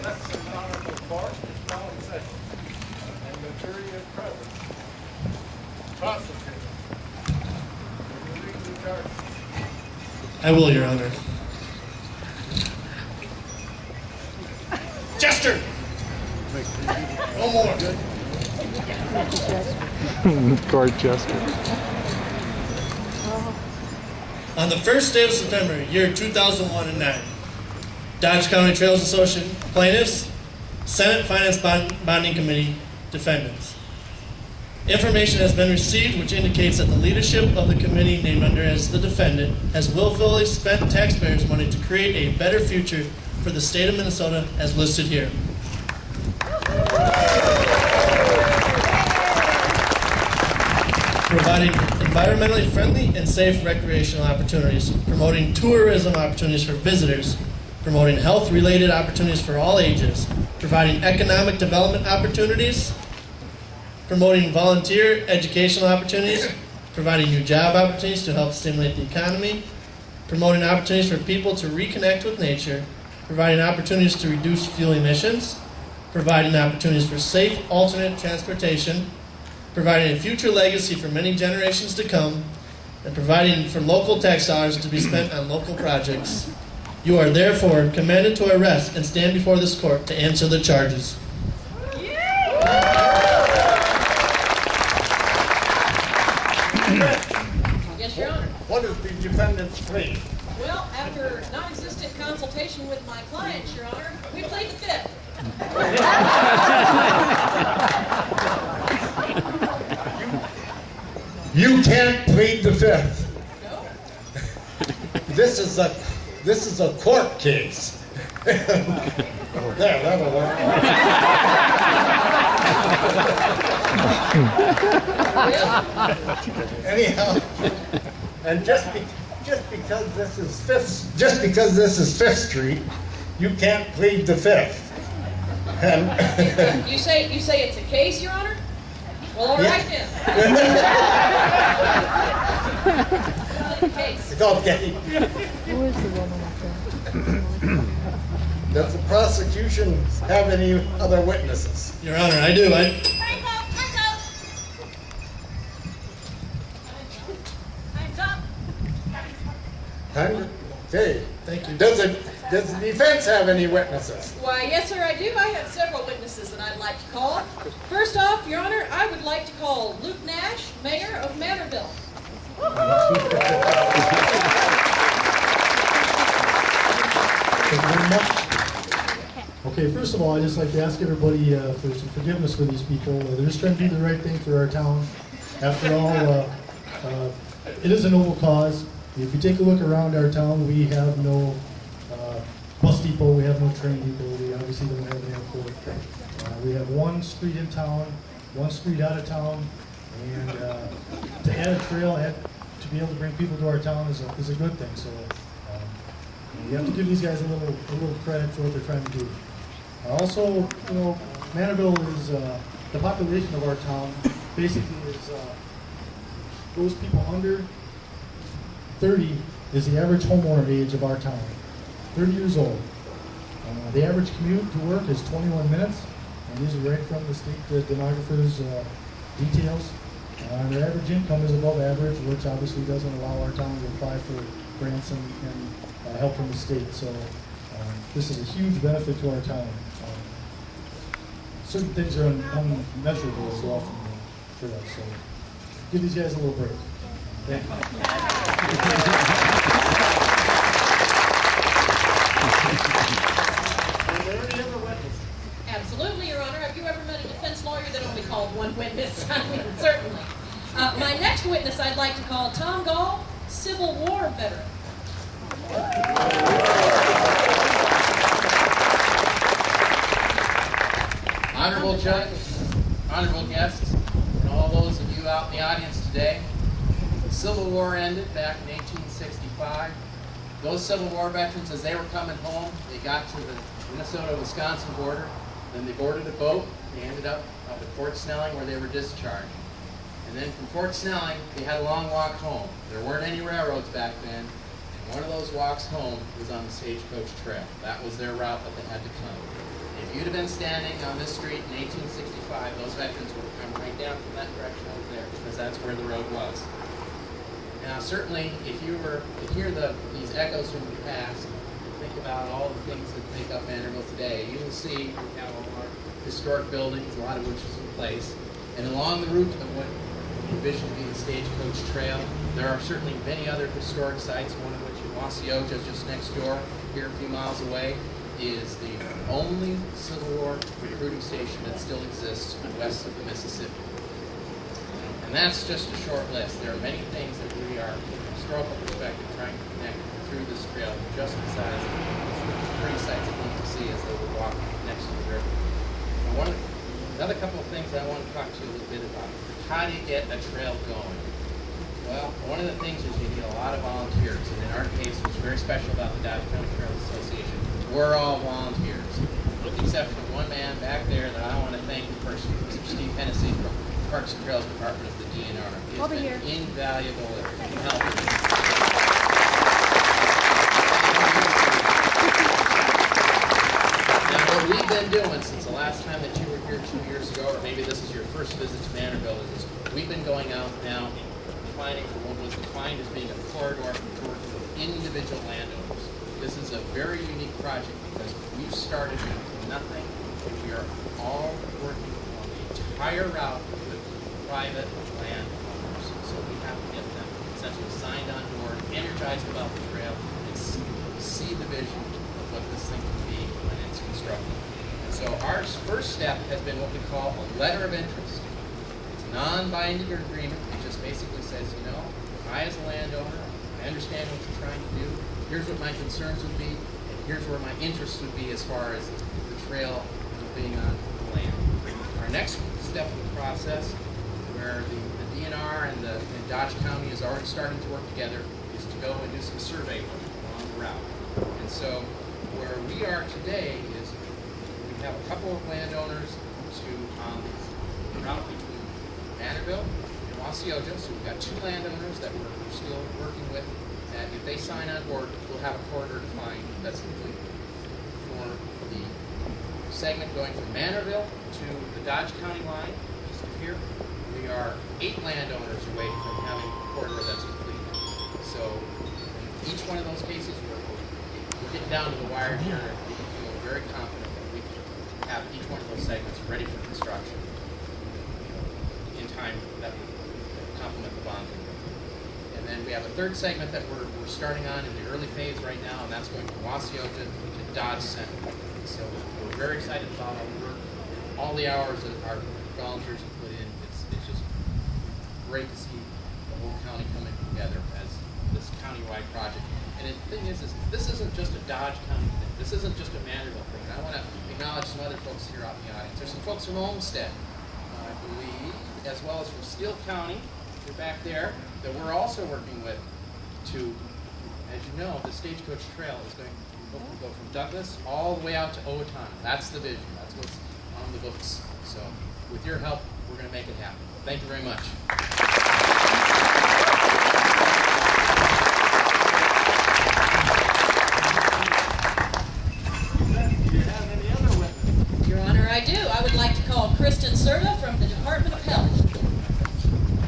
Next is Honorable Court is now in session, and the jury is present. Prosecutor, will you read the charges? I will, Your Honor. Jester! No more. Court jester. On the first day of September, year 2001 and 9, Dodge County Trails Association plaintiffs, Senate Finance Bonding Committee defendants. Information has been received which indicates that the leadership of the committee named under as the defendant has willfully spent taxpayers' money to create a better future for the state of Minnesota as listed here. Providing environmentally friendly and safe recreational opportunities, promoting tourism opportunities for visitors, promoting health-related opportunities for all ages, providing economic development opportunities, promoting volunteer educational opportunities, providing new job opportunities to help stimulate the economy, promoting opportunities for people to reconnect with nature, providing opportunities to reduce fuel emissions, providing opportunities for safe alternate transportation, providing a future legacy for many generations to come, and providing for local tax dollars to be spent on local projects. You are therefore commanded to arrest and stand before this court to answer the charges. Yes, Your Honor. What is the defendant's plea? Well, after non-existent consultation with my clients, Your Honor, we played the fifth. You can't plead the fifth. No? This is a court case. There, that'll work. Anyhow, and just because this is Fifth Street, you can't plead the fifth. And You say it's a case, Your Honor? Well, all right then. Case. it's okay. Does the prosecution have any other witnesses? Your Honor, I do. Okay. Thank you. Does the defense have any witnesses? Why, yes, sir, I do. I have several witnesses that I'd like to call. First off, Your Honor, I would like to call Luke Nash, Mayor of Mantorville. Thank you very much. Okay, first of all, I'd just like to ask everybody for some forgiveness for these people. They're just trying to do the right thing for our town. After all, it is a noble cause. If you take a look around our town, we have no bus depot, we have no train depot, we obviously don't have an airport. We have one street in town, one street out of town, and to add a trail, to be able to bring people to our town is a good thing. So you have to give these guys a little credit for what they're trying to do. Also, you know, Mantorville is the population of our town basically is those people under 30 is the average homeowner age of our town. 30 years old. The average commute to work is 21 minutes, and these are right from the state demographer's details. Their average income is above average, which obviously doesn't allow our town to apply for grants and help from the state. So this is a huge benefit to our town. Certain things are unmeasurable as well for us. So give these guys a little break. Thank you. Absolutely, Your Honor. Have you ever met a defense lawyer that only called one witness? I mean, certainly. My next witness I'd like to call Tom Gall, Civil War veteran. Honorable Judge, honorable guests, and all those of you out in the audience today, the Civil War ended back in 1865. Those Civil War veterans, as they were coming home, they got to the Minnesota-Wisconsin border, then they boarded a boat, they ended up at Fort Snelling where they were discharged. And then from Fort Snelling, they had a long walk home. There weren't any railroads back then, and one of those walks home was on the Stagecoach Trail. That was their route that they had to come. They If you'd have been standing on this street in 1865, those veterans would have come right down from that direction over there, because that's where the road was. Now, certainly, if you were to hear these echoes from the past, think about all the things that make up Mantorville today, you will see we have all our historic buildings, a lot of which is in place. And along the route of what we envision to be the Stagecoach Trail, there are certainly many other historic sites, one of which in Wasioja, just next door, here a few miles away, is the only Civil War recruiting station that still exists west of the Mississippi. And that's just a short list. There are many things that we are, from a historical perspective, trying to connect through this trail, just besides the pretty sights that you can see as they would walk next to the river. Now, another couple of things I want to talk to you a little bit about. How do you get a trail going? Well, one of the things is you need a lot of volunteers, and in our case, what's very special about the Dodge County Trail Association, we're all volunteers, with the exception of one man back there that I want to thank in person, Mr. Steve Hennessy from Parks and Trails Department of the DNR. He has been invaluable in helping me. Now, what we've been doing since the last time that you were here 2 years ago, or maybe this is your first visit to Mantorville, is we've been going out now finding for what was defined as being a corridor for working with individual landowners. This is a very unique project because we've started with nothing, and we are all working on the entire route with private landowners. So we have to get them essentially signed on board, energized about the trail, and see the vision of what this thing can be when it's constructed. And so our first step has been what we call a letter of interest. It's a non-binding agreement. It just basically says, you know, I as a landowner, I understand what you're trying to do. Here's what my concerns would be, and here's where my interests would be as far as the trail being on the land. Our next step in the process, where the DNR and Dodge County is already starting to work together, is to go and do some survey work along the route. And so where we are today is we have a couple of landowners to the route between Mantorville and Wasioja. So we've got two landowners that we're still working with. And if they sign on board, we'll have a corridor defined that's complete. For the segment going from Mantorville to the Dodge County line, east of here, we are 8 landowners away from having a corridor that's complete. So in each one of those cases, we're getting down to the wire here, and we feel very confident that we can have each one of those segments ready for construction in time that would complement the bonding. And then we have a third segment that we're starting on in the early phase right now, and that's going from Wasioja to Dodge Center. So we're very excited about all the work, all the hours that our volunteers have put in. It's just great to see the whole county coming together as this countywide project. And the thing is this isn't just a Dodge County thing. This isn't just a Mantorville thing. And I want to acknowledge some other folks here out in the audience. There's some folks from Olmstead, I believe, as well as from Steele County. They're back there, that we're also working with to, as you know, the Stagecoach Trail is going to go from Douglas all the way out to Owatonna. That's the vision. That's what's on the books. So with your help, we're going to make it happen. Thank you very much.